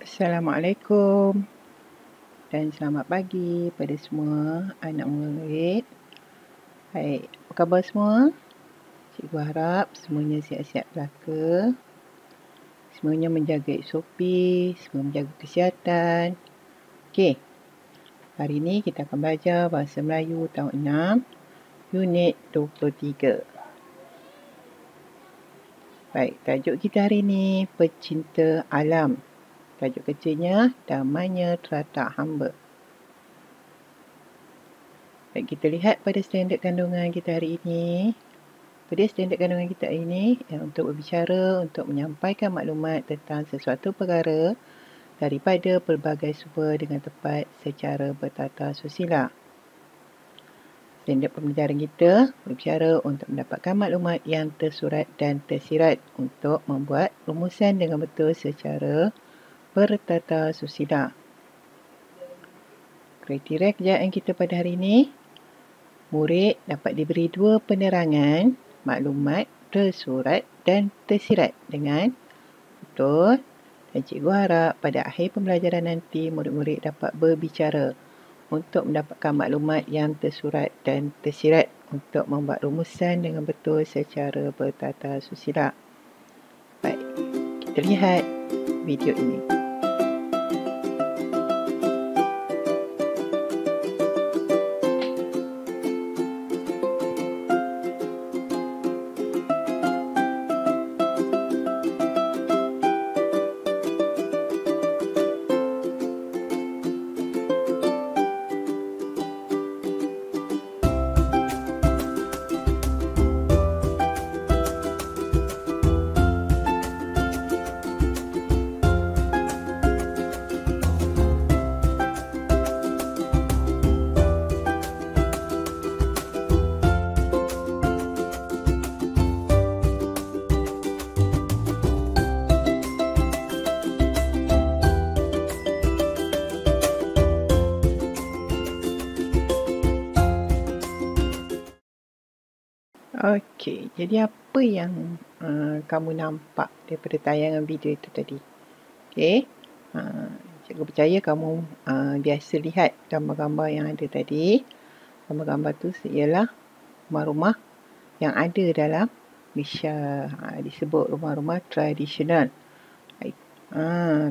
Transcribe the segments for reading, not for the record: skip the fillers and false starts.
Assalamualaikum dan selamat pagi pada semua anak murid. Baik, apa khabar semua? Cikgu harap semuanya sihat-sihat belaka. Semuanya menjaga SOP, semua menjaga kesihatan. Okey, hari ini kita akan belajar Bahasa Melayu tahun 6, unit 23. Baik, tajuk kita hari ini Pecinta Alam. Tajuk kecilnya Damainya Teratak Hamba. Baik, kita lihat pada standard kandungan kita hari ini. Pada standard kandungan kita hari ini, untuk berbicara, untuk menyampaikan maklumat tentang sesuatu perkara daripada pelbagai sumber dengan tepat secara bertata susila. Standard pembelajaran kita berbicara untuk mendapatkan maklumat yang tersurat dan tersirat untuk membuat rumusan dengan betul secara bertata susila. Kriteria kerjaan kita pada hari ini, murid dapat diberi 2 penerangan maklumat tersurat dan tersirat dengan betul, dan cikgu harap pada akhir pembelajaran nanti murid-murid dapat berbicara untuk mendapatkan maklumat yang tersurat dan tersirat untuk membuat rumusan dengan betul secara bertata susila. Baik, kita lihat video ini. Okey, jadi apa yang kamu nampak daripada tayangan video itu tadi? Okey, cikgu percaya kamu biasa lihat gambar-gambar yang ada tadi. Gambar-gambar tu ialah rumah-rumah yang ada dalam Malaysia. Disebut rumah-rumah tradisional.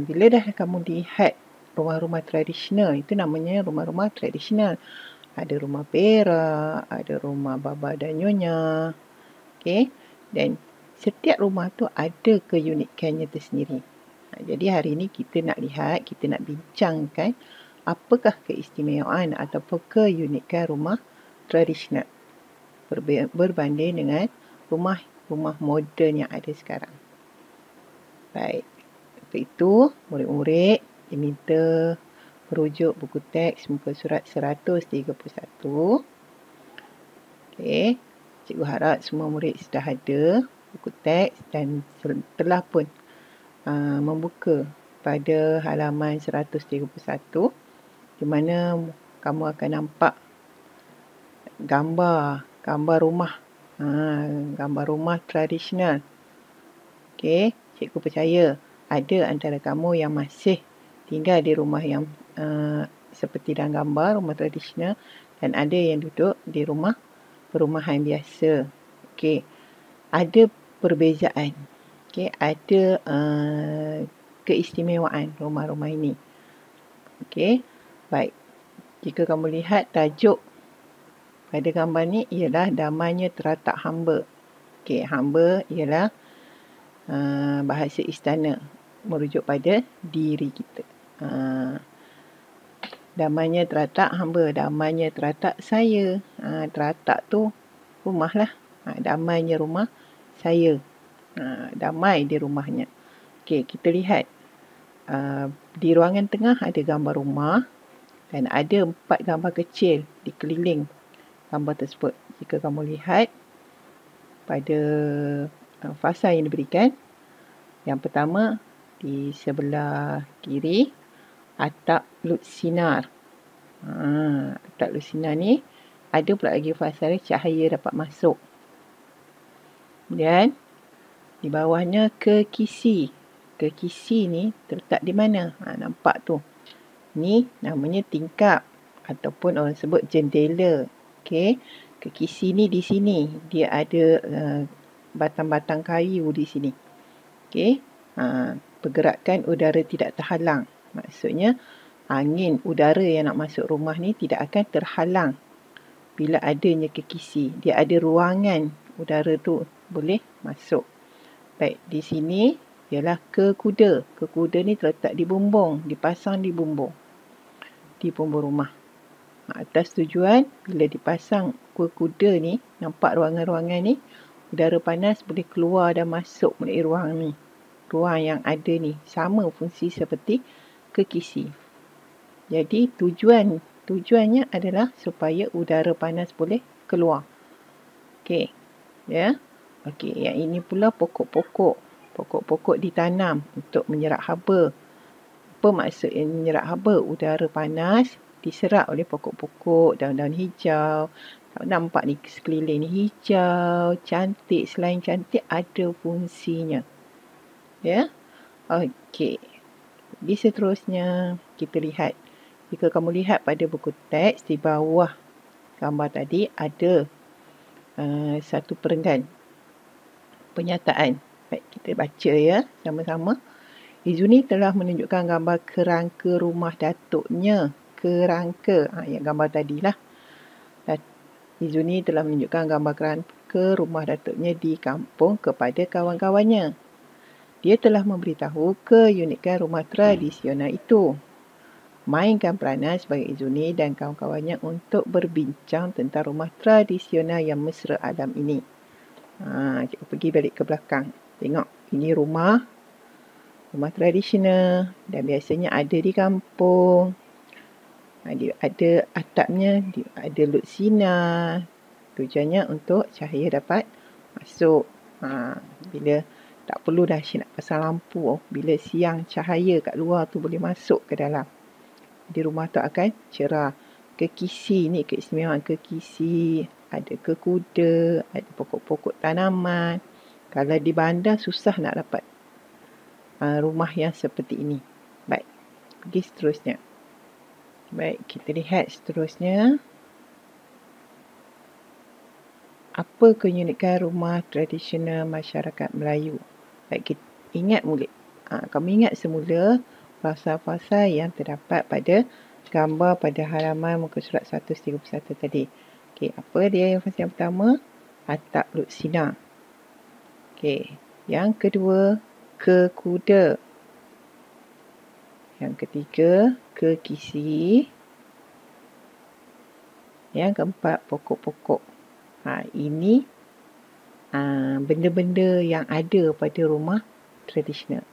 Bila dah kamu lihat rumah-rumah tradisional, itu namanya rumah-rumah tradisional. Ada rumah perak, ada rumah baba dan nyonya. Okey, dan setiap rumah tu ada keunikannya tersendiri. Jadi hari ini kita nak lihat, kita nak bincangkan apakah keistimewaan ataupun keunikan rumah tradisional berbanding dengan rumah moden yang ada sekarang. Baik, untuk itu murid-murid diminta merujuk buku teks muka surat 131. Okey, cikgu harap semua murid sudah ada buku teks dan telah pun membuka pada halaman 131, di mana kamu akan nampak gambar rumah, gambar rumah tradisional. Okey, cikgu percaya ada antara kamu yang masih tinggal di rumah yang seperti dalam gambar, rumah tradisional, dan ada yang duduk di rumah perumahan biasa. Okey, ada perbezaan. Okey, ada keistimewaan rumah-rumah ini. Okey, baik. Jika kamu lihat tajuk pada gambar ni ialah Damainya Teratak Hamba. Okey, hamba ialah bahasa istana, merujuk pada diri kita. Damainya teratak hamba, damainya teratak saya. Teratak tu rumah lah. Damainya rumah saya. Damai di rumahnya. Okey, kita lihat. Di ruangan tengah ada gambar rumah dan ada 4 gambar kecil di keliling gambar tersebut. Jika kamu lihat pada fasa yang diberikan, yang pertama di sebelah kiri, atap lut sinar. Atap lut sinar ni ada pula lagi fasa cahaya dapat masuk. Kemudian di bawahnya ke kisi. kekisi ni terletak di mana? Nampak tu. Ni namanya tingkap ataupun orang sebut jendela. Okey. Kekisi ni di sini. Dia ada batang-batang kayu di sini. Okey. Pergerakan udara tidak terhalang. Maksudnya angin udara yang nak masuk rumah ni tidak akan terhalang bila adanya kekisi. Dia ada ruangan udara tu boleh masuk. Baik, di sini ialah kekuda. Kekuda ni terletak di bumbung, dipasang di bumbung. Di bumbung rumah. Atas tujuan, bila dipasang kekuda ni, nampak ruangan-ruangan ni, udara panas boleh keluar dan masuk melalui ruang ni. Ruang yang ada ni, sama fungsi seperti kekisi. Jadi tujuannya adalah supaya udara panas boleh keluar. Okey. Ya. Okey, yang ini pula pokok-pokok. Pokok-pokok ditanam untuk menyerap haba. Apa maksud menyerap haba? Udara panas diserap oleh pokok-pokok, daun-daun hijau. Nampak ni sekeliling ni hijau, cantik. Selain cantik, ada fungsinya. Ya. Okey. Di seterusnya, kita lihat. Jika kamu lihat pada buku teks, di bawah gambar tadi ada satu perenggan. Pernyataan. Baik, kita baca ya sama-sama. Izuni telah menunjukkan gambar kerangka rumah datuknya. Kerangka. Yang gambar tadilah. Izuni telah menunjukkan gambar kerangka rumah datuknya di kampung kepada kawan-kawannya. Dia telah memberitahu keunikan rumah tradisional itu. Mainkan peranan sebagai Izuni dan kawan-kawannya untuk berbincang tentang rumah tradisional yang mesra alam ini. Cikgu pergi balik ke belakang. Tengok, ini rumah tradisional dan biasanya ada di kampung. Dia ada atapnya, dia ada lut sinar. Tujuannya untuk cahaya dapat masuk. Bila tak perlu dah nak pasang lampu. Bila siang cahaya kat luar tu boleh masuk ke dalam. Di rumah tu akan cerah. Kekisi ni keistimewaan kekisi. Ada kekuda, ada pokok-pokok tanaman. Kalau di bandar susah nak dapat rumah yang seperti ini. Baik, pergi seterusnya. Baik, kita lihat seterusnya. Apa keunikan rumah tradisional masyarakat Melayu? Baik, kita ingat mula. Kamu ingat semula fasa-fasa yang terdapat pada gambar pada halaman muka surat 131 tadi. Okey, apa dia fasa yang pertama? Atap lut sinar. Okey, yang kedua, kekuda. Yang ketiga, kekisi. Yang keempat, pokok-pokok. Ini benda-benda yang ada pada rumah tradisional.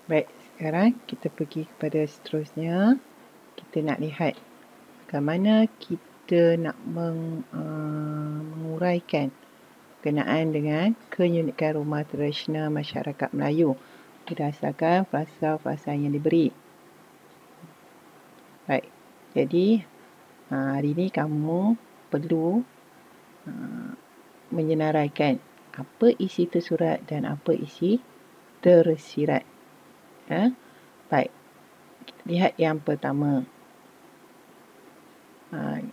Baik, sekarang kita pergi kepada seterusnya. Kita nak lihat bagaimana kita nak menguraikan berkenaan dengan keunikan rumah tradisional masyarakat Melayu berdasarkan fasa-fasa yang diberi. Baik, jadi hari ini kamu perlu menyenaraikan apa isi tersurat dan apa isi tersirat. Baik, kita lihat yang pertama.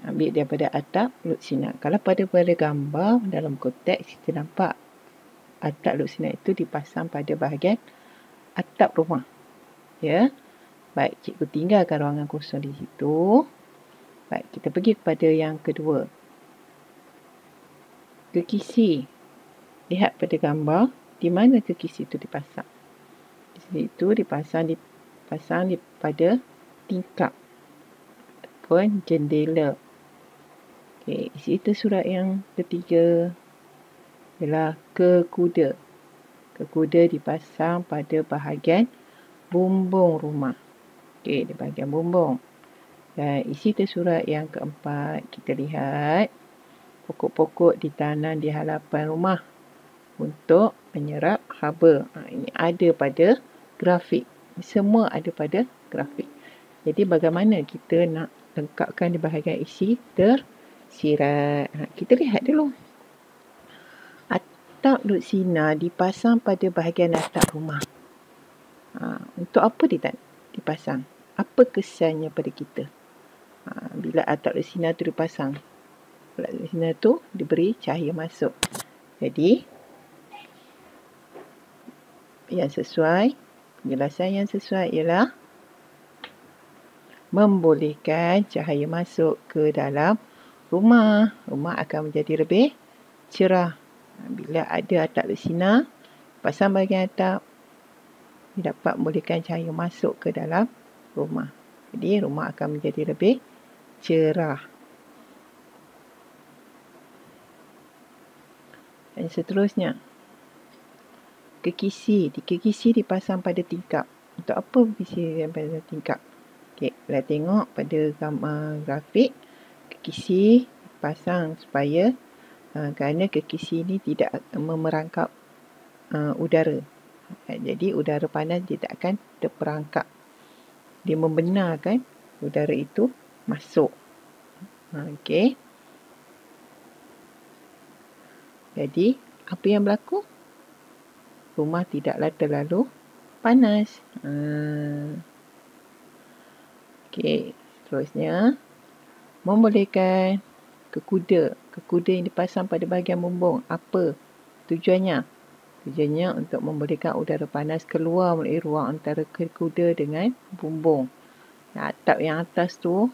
Ambil daripada atap lut sinar. Kalau pada gambar dalam konteks kita nampak atap lut sinar itu dipasang pada bahagian atap rumah. Ya. Baik, cikgu tinggalkan ruangan kosong di situ. Baik, kita pergi kepada yang kedua. Kekisi. Lihat pada gambar di mana kekisi itu dipasang. Di situ dipasang pada tingkap ataupun jendela. Okey, isi tersurat yang ketiga ialah kekuda. Kekuda dipasang pada bahagian bumbung rumah. Okey, di bahagian bumbung. Dan isi tersurat yang keempat, kita lihat pokok-pokok ditanam di hadapan rumah untuk menyerap haba. Ini ada pada grafik. Semua ada pada grafik. Jadi bagaimana kita nak lengkapkan di bahagian isi tersirat. Kita lihat dulu. Atap lut sinar dipasang pada bahagian atap rumah. Untuk apa dia tak dipasang? Apa kesannya pada kita? Bila atap sinar tu dipasang, atap sinar tu diberi cahaya masuk. Jadi, yang sesuai, penjelasan yang sesuai ialah membolehkan cahaya masuk ke dalam rumah. Rumah akan menjadi lebih cerah. Bila ada atap bersinar, pasang bahagian atap, dapat membolehkan cahaya masuk ke dalam rumah. Jadi, rumah akan menjadi lebih cerah. Dan seterusnya, kekisi. Kekisi dipasang pada tingkap. Untuk apa kekisi pada tingkap? Okey, kita tengok pada gambar grafik, kekisi dipasang supaya kerana kekisi ini tidak memerangkap udara. Jadi udara panas dia tak akan terperangkap. Dia membenarkan udara itu masuk. Okey. Jadi apa yang berlaku? Rumah tidaklah terlalu panas. Okey, seterusnya membolehkan kekuda. Kekuda yang dipasang pada bahagian bumbung. Apa tujuannya? Tujuannya untuk membolehkan udara panas keluar melalui ruang antara kekuda dengan bumbung. Atap yang atas tu.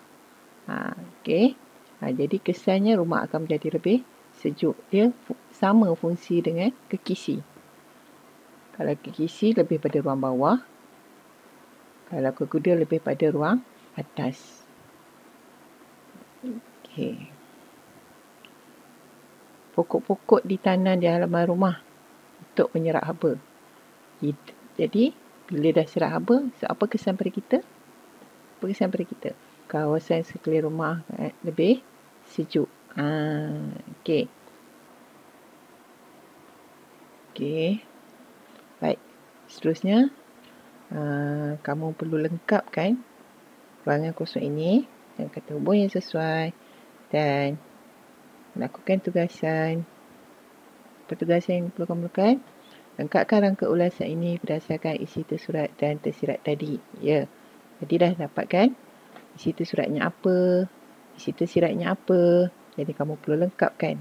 Okey. Jadi kesannya rumah akan menjadi lebih sejuk. Dia sama fungsi dengan kekisi. Kalau kekisi lebih pada ruang bawah. Kalau kekuda lebih pada ruang atas. Okey. Pokok-pokok ditanam di halaman rumah untuk menyerap haba. Jadi, bila dah serap haba, apa kesan pada kita? Apa kesan pada kita? Kawasan sekeliling rumah lebih sejuk. Okey. Okey. Baik. Seterusnya, kamu perlu lengkapkan ruangan kosong ini dengan kata hubung yang sesuai dan lakukan tugasan. Pertugasan yang perlu kamu lakukan, lengkapkan rangka ulasan ini berdasarkan isi tersurat dan tersirat tadi. Ya. Jadi dah dapatkan isi tersuratnya apa, isi tersiratnya apa. Jadi kamu perlu lengkapkan.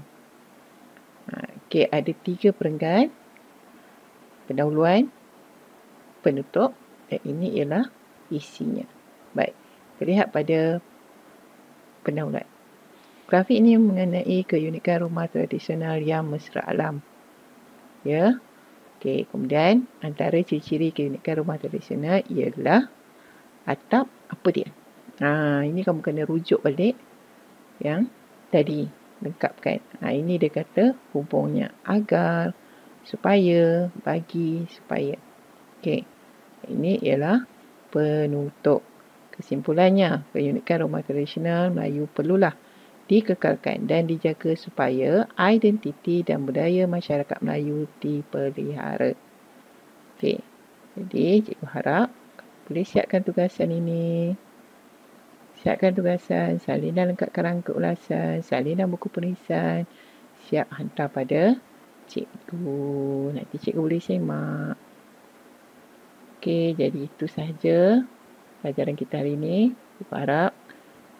Okey, ada 3 perenggan. Pendahuluan, penutup dan ini ialah isinya. Baik, kita lihat pada pendahuluan. Grafik ini mengenai keunikan rumah tradisional yang mesra alam. Ya. Okey, kemudian antara ciri-ciri keunikan rumah tradisional ialah atap apa dia? Ini kamu kena rujuk balik yang tadi lengkapkan. Ini dia kata hubungnya agar, supaya, bagi, supaya. Okey. Ini ialah penutup. Kesimpulannya, keunikan rumah tradisional Melayu perlulah dikekalkan dan dijaga supaya identiti dan budaya masyarakat Melayu dipelihara. Okey. Jadi, cikgu harap boleh siapkan tugasan ini. Siapkan tugasan, salinan lengkapkan rangka ulasan, salinan buku penulisan. Siap hantar pada cikgu. Nanti cikgu boleh semak. Okey, jadi itu sahaja pelajaran kita hari ini. Cikgu harap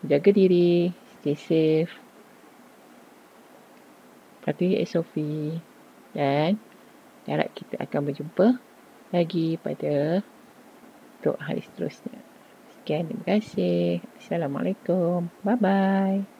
jaga diri, stay safe, patuhi SOP dan harap kita akan berjumpa lagi pada untuk hari seterusnya. Sekian, terima kasih. Assalamualaikum. Bye-bye.